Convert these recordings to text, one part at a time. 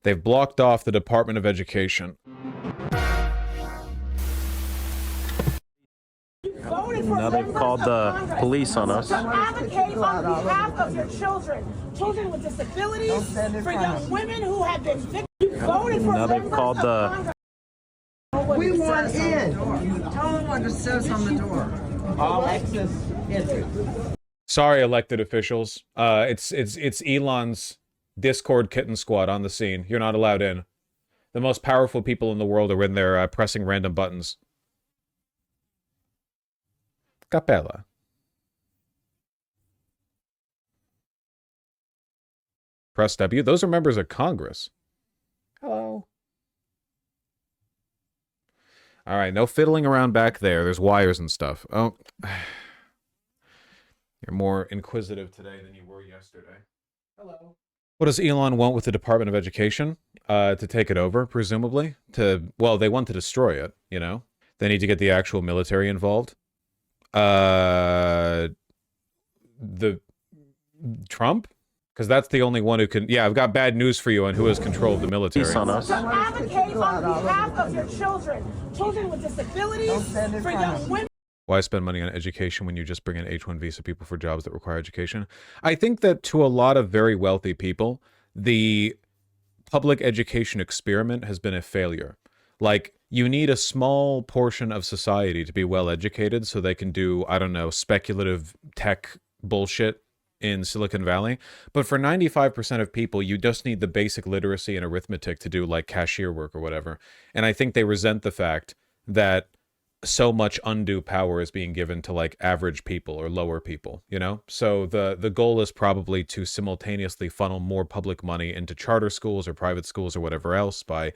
They've blocked off the Department of Education. Now they've called the police on us. To advocate on behalf of your children, children with disabilities, for young women who have been victims. You voted for Now they've called the. We want in. Tell them what it says on the door. All access entry. Sorry, elected officials. It's Elon's Discord kitten squad on the scene. You're not allowed in. The most powerful people in the world are in there pressing random buttons. Capella. Press W. Those are members of Congress. Hello. All right, no fiddling around back there. There's wires and stuff. Oh. You're more inquisitive today than you were yesterday. Hello. What does Elon want with the Department of Education? To take it over, presumably? Well, they want to destroy it, you know? They need to get the actual military involved. The Trump? Because that's the only one who can... Yeah, I've got bad news for you on who has control of the military. On us. To advocate on behalf of your children, children with disabilities, for young women. Why spend money on education when you just bring in H-1 visa people for jobs that require education? I think that to a lot of very wealthy people, the public education experiment has been a failure. Like, you need a small portion of society to be well educated so they can do, I don't know, speculative tech bullshit in Silicon Valley. But for 95% of people, you just need the basic literacy and arithmetic to do like cashier work or whatever. And I think they resent the fact that so much undue power is being given to like average people or lower people, you know? So the goal is probably to simultaneously funnel more public money into charter schools or private schools or whatever else by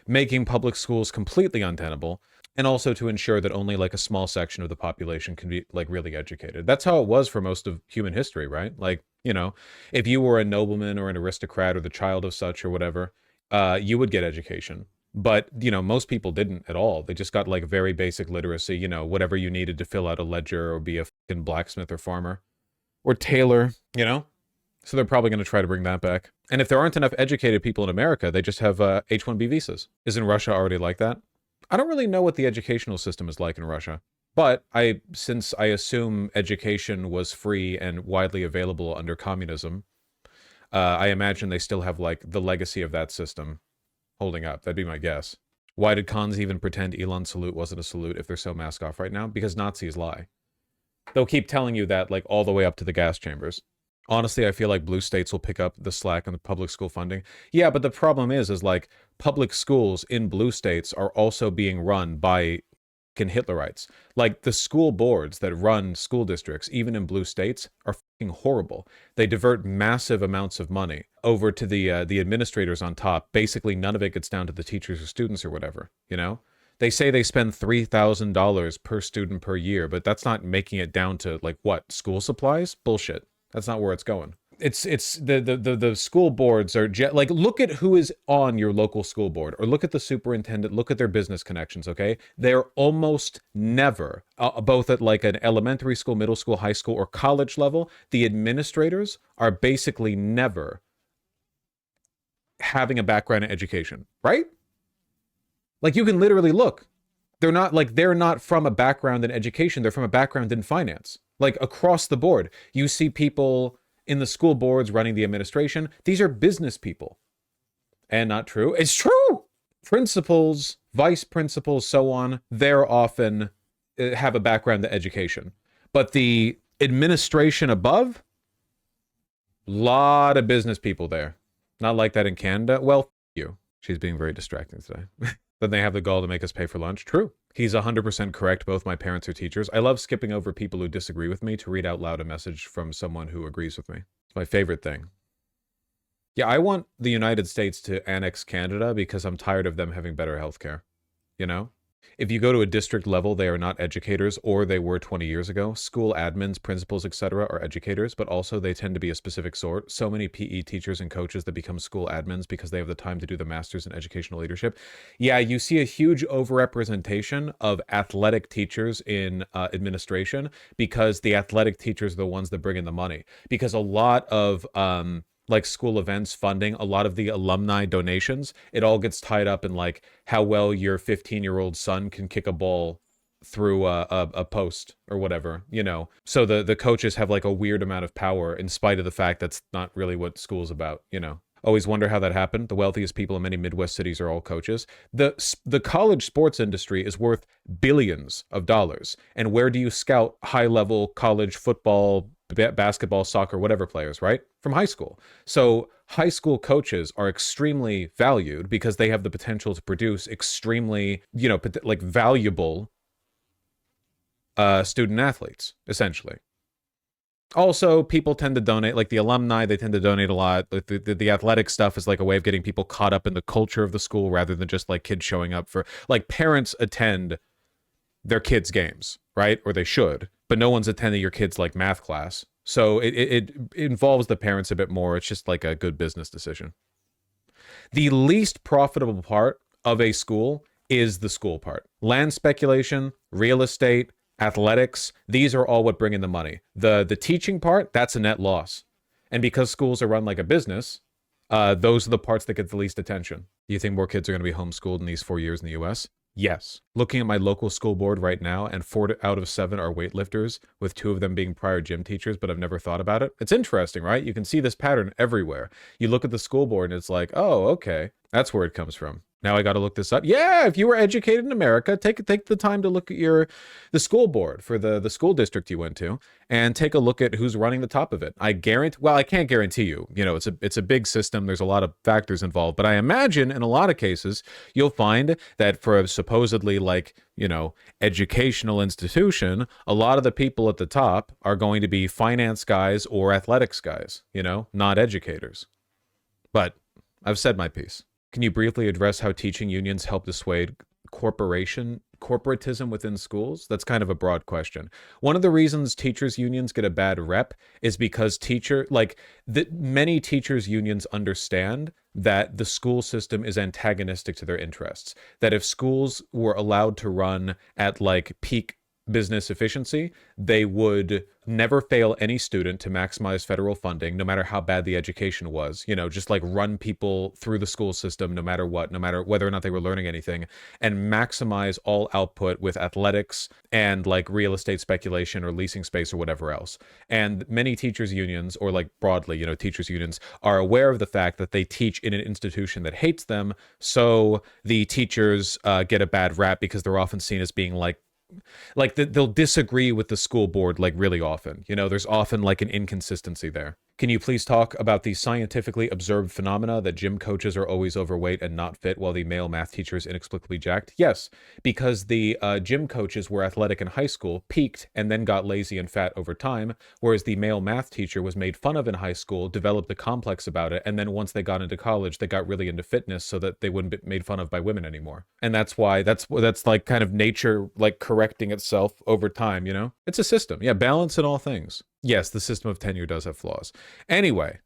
making public schools completely untenable, and also to ensure that only like a small section of the population can be like really educated. That's how it was for most of human history, right? Like, you know, if you were a nobleman or an aristocrat or the child of such or whatever, you would get education. But, you know, most people didn't at all. They just got like very basic literacy, you know, whatever you needed to fill out a ledger or be a fucking blacksmith or farmer or tailor, you know? So they're probably going to try to bring that back. And if there aren't enough educated people in America, they just have H-1B visas. Isn't Russia already like that? I don't really know what the educational system is like in Russia. But since I assume education was free and widely available under communism, I imagine they still have like the legacy of that system holding up. That'd be my guess. Why did cons even pretend Elon's salute wasn't a salute if they're so mask off right now? Because Nazis lie. They'll keep telling you that like all the way up to the gas chambers. Honestly, I feel like blue states will pick up the slack on the public school funding. Yeah, but the problem is like public schools in blue states are also being run by fucking Hitlerites. Like the school boards that run school districts, even in blue states, are fucking horrible. They divert massive amounts of money over to the administrators on top. Basically, none of it gets down to the teachers or students or whatever, you know? They say they spend $3,000 per student per year, but that's not making it down to like what, school supplies? Bullshit. That's not where it's going. It's the school boards are like, look at who is on your local school board, or look at the superintendent, look at their business connections. Okay, they're almost never both at like an elementary school, middle school, high school, or college level. The administrators are basically never having a background in education, right? Like you can literally look. They're not from a background in education. They're from a background in finance. Like across the board, you see people in the school boards running the administration. These are business people. And not true. It's true. Principals, vice principals, so on, they're often have a background in education. But the administration above, lot of business people there. Not like that in Canada. Well, you. She's being very distracting today. Then they have the gall to make us pay for lunch. True. He's 100% correct. Both my parents are teachers. I love skipping over people who disagree with me to read out loud a message from someone who agrees with me. It's my favorite thing. Yeah, I want the United States to annex Canada because I'm tired of them having better healthcare. You know? If you go to a district level, they are not educators, or they were 20 years ago. School admins, principals, etc. are educators, but also they tend to be a specific sort. So many PE teachers and coaches that become school admins because they have the time to do the masters in educational leadership. Yeah, you see a huge overrepresentation of athletic teachers in administration because the athletic teachers are the ones that bring in the money. Because a lot of like school events funding, a lot of the alumni donations, it all gets tied up in like how well your 15-year-old son can kick a ball through a post or whatever, you know. So the coaches have like a weird amount of power in spite of the fact that's not really what school's about, you know. Always wonder how that happened. The wealthiest people in many Midwest cities are all coaches. The college sports industry is worth billions of dollars. And where do you scout high-level college football, basketball, soccer, whatever players, right? From high school. So high school coaches are extremely valued because they have the potential to produce extremely, you know, like valuable student athletes, essentially. Also, people tend to donate, like the alumni, they tend to donate a lot. The athletic stuff is like a way of getting people caught up in the culture of the school rather than just like kids showing up for, like parents attend their kids' games, right? Or they should, but no one's attending your kid's like math class. So it involves the parents a bit more. It's just like a good business decision. The least profitable part of a school is the school part. Land speculation, real estate, athletics, these are all what bring in the money. The teaching part, that's a net loss. And because schools are run like a business, those are the parts that get the least attention. Do you think more kids are going to be homeschooled in these 4 years in the US? Yes. Looking at my local school board right now, and 4 out of 7 are weightlifters, with 2 of them being prior gym teachers, but I've never thought about it. It's interesting, right? You can see this pattern everywhere. You look at the school board and it's like, oh, okay, that's where it comes from. Now I got to look this up. Yeah, if you were educated in America, take the time to look at the school board for the school district you went to, and take a look at who's running the top of it. I can't guarantee you. You know, it's a big system. There's a lot of factors involved, but I imagine in a lot of cases you'll find that for a supposedly like, you know, educational institution, a lot of the people at the top are going to be finance guys or athletics guys. You know, not educators. But I've said my piece. Can you briefly address how teaching unions help dissuade corporatism within schools? That's kind of a broad question. One of the reasons teachers unions get a bad rep is because many teachers unions understand that the school system is antagonistic to their interests. That if schools were allowed to run at like peak business efficiency, they would never fail any student to maximize federal funding, no matter how bad the education was. You know, just like run people through the school system, no matter what, no matter whether or not they were learning anything, and maximize all output with athletics and like real estate speculation or leasing space or whatever else. And many teachers unions, or like broadly, you know, teachers unions are aware of the fact that they teach in an institution that hates them. So the teachers get a bad rap because they're often seen as being they'll disagree with the school board like really often. You know, there's often like an inconsistency there. Can you please talk about the scientifically observed phenomena that gym coaches are always overweight and not fit while the male math teacher is inexplicably jacked? Yes, because the gym coaches were athletic in high school, peaked, and then got lazy and fat over time, whereas the male math teacher was made fun of in high school, developed a complex about it, and then once they got into college, they got really into fitness so that they wouldn't be made fun of by women anymore. And that's why that's like kind of nature like correcting itself over time, you know? It's a system. Yeah, balance in all things. Yes, the system of tenure does have flaws. Anyway,